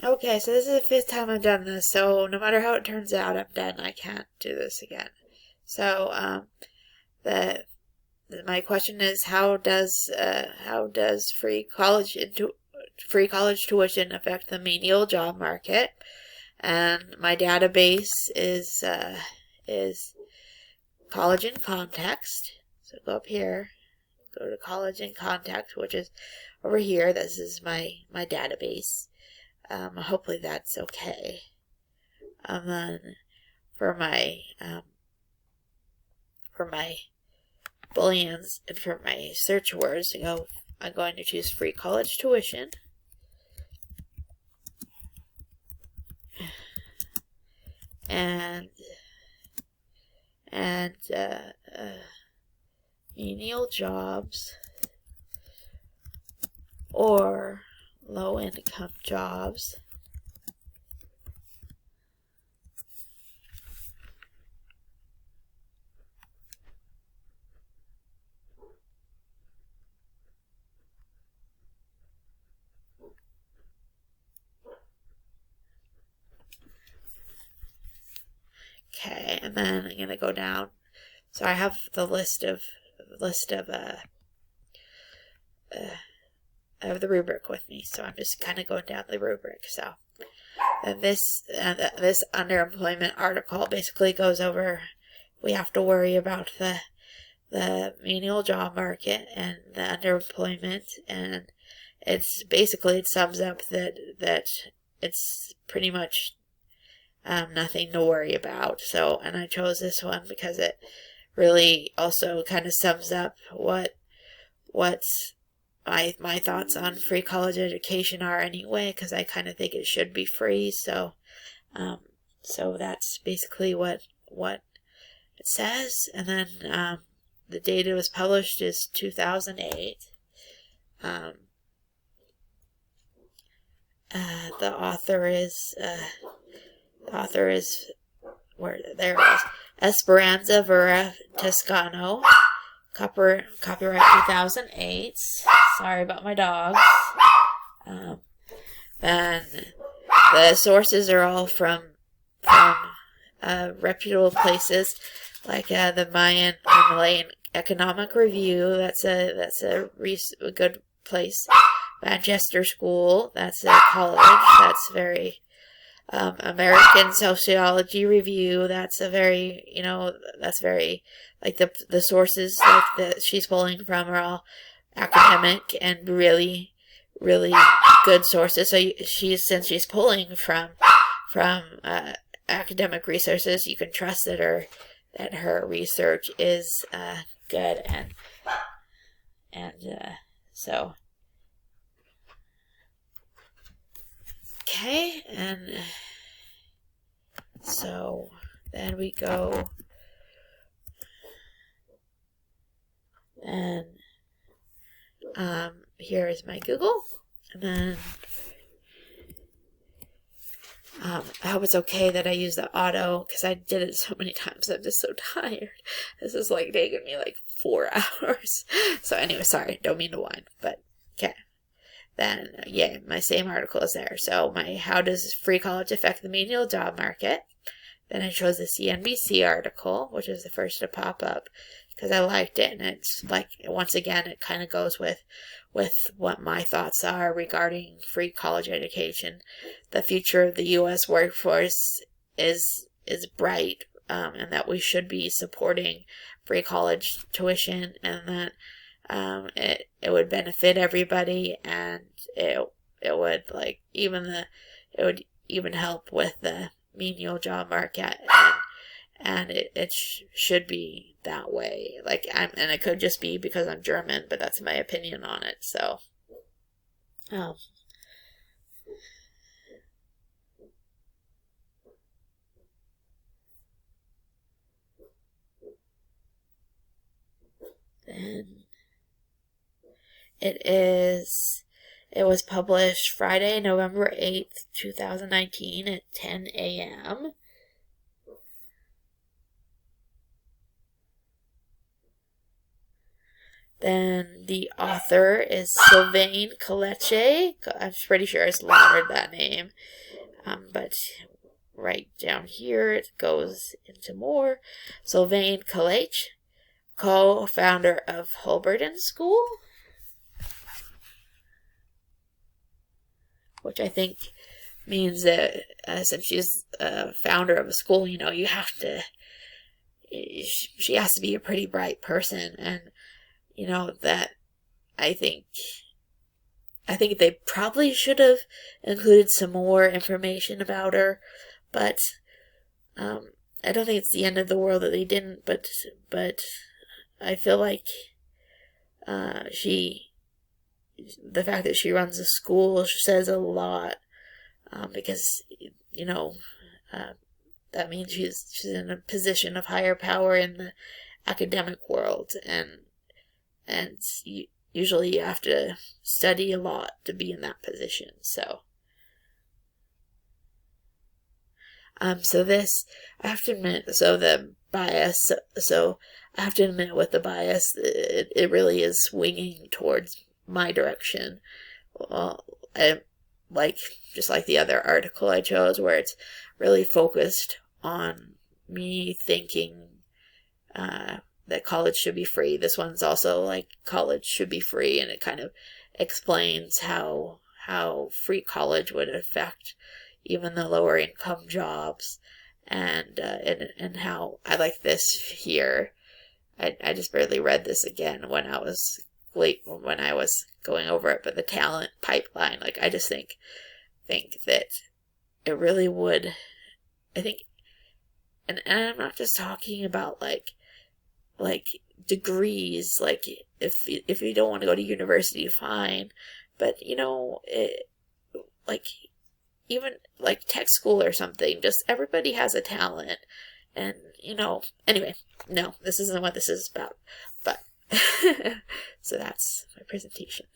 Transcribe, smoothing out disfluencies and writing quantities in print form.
Okay, so this is the 5th time I've done this, so no matter how it turns out, I'm done. I can't do this again. So, my question is, how does free college tuition affect the menial job market? And my database is College in Context. So go up here, go to College in Context, which is over here. This is my database. Hopefully that's okay. And then for my booleans and for my search words, I'm going to choose free college tuition. And menial jobs or low-income jobs. Okay, and then I'm gonna go down. So I have the list of I have the rubric with me, so I'm just kind of going down the rubric. So this underemployment article basically goes over, we have to worry about the menial job market and the underemployment, and it sums up that it's pretty much nothing to worry about. So, and I chose this one because it really also kind of sums up what's my thoughts on free college education are anyway, because I kind of think it should be free. So, so that's basically what it says. And then the date it was published is 2008. The author is where there is Esperanza Vera Toscano. Copyright 2008. Sorry about my dogs. Then the sources are all from reputable places, like the Malayan Economic Review. That's a good place. Manchester School. That's a college. That's very American Sociology Review. That's a very, that's very, like the sources like that she's pulling from are all academic and really, really good sources. So since she's pulling from academic resources, you can trust that her research is good, and so okay, and so then we go and here is my Google, and then I hope it's okay that I use the auto, because I did it so many times. I'm just so tired. This is like taking me like 4 hours. So anyway, sorry, don't mean to whine, but okay. Then, yeah, my same article is there. So how does free college affect the menial job market? Then I chose the CNBC article, which is the first to pop up, because I liked it, and it's like, once again, it kind of goes with what my thoughts are regarding free college education. The future of the U.S. workforce is bright, and that we should be supporting free college tuition, and that it would benefit everybody, and it would it would even help with the menial job market, and it should be that way. And it could just be because I'm German, but that's my opinion on it. So, then it was published Friday, November 8th, 2019 at 10 a.m. Then the author is Sylvain Colleche. I'm pretty sure I slaughtered that name. But right down here it goes into more. Sylvain Colleche, co-founder of Holberton School, which I think means that since she's a founder of a school, you have to, she has to be a pretty bright person. And, that I think they probably should have included some more information about her, but I don't think it's the end of the world that they didn't, but I feel like the fact that she runs a school says a lot, because, that means she's in a position of higher power in the academic world, and usually you have to study a lot to be in that position. So this, I have to admit, the bias, I have to admit with the bias, it really is swinging towards my direction. Well, just like the other article I chose, where it's really focused on me thinking that college should be free. This one's also like college should be free, and it kind of explains how free college would affect even the lower income jobs, and how I like this here. I just barely read this again when I was going over it, but the talent pipeline, like, I just think that it really would, I think, and I'm not just talking about like degrees, like if you don't want to go to university, fine, but like even like tech school or something, just everybody has a talent, and anyway, no, this isn't what this is about, but so that's my presentation.